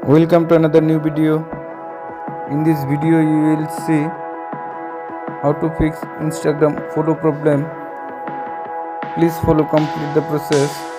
Welcome to another new video. In this video you will see how to fix Instagram photo problem. Please follow complete the process.